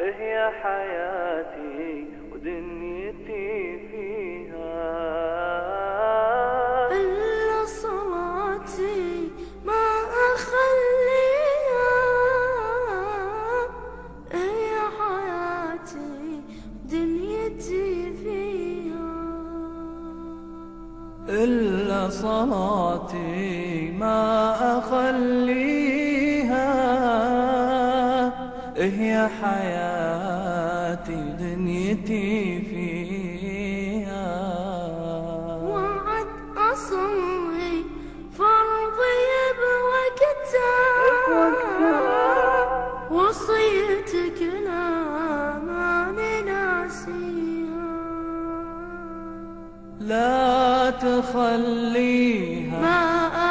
هي حياتي ودنيتي فيها، إلا صلاتي ما أخليها. هي حياتي ودنيتي فيها، إلا صلاتي ما أخليها. هي حياتي ودنيتي فيها. وعد أصلي فرضي بوقتها، وصيتك لا ماني ناسيها. لا تخليها ما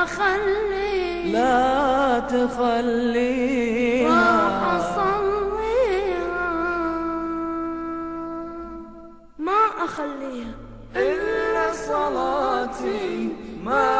أخليها، لا تخليها. راح أصليها ما أخليها. إلا صلاتي ما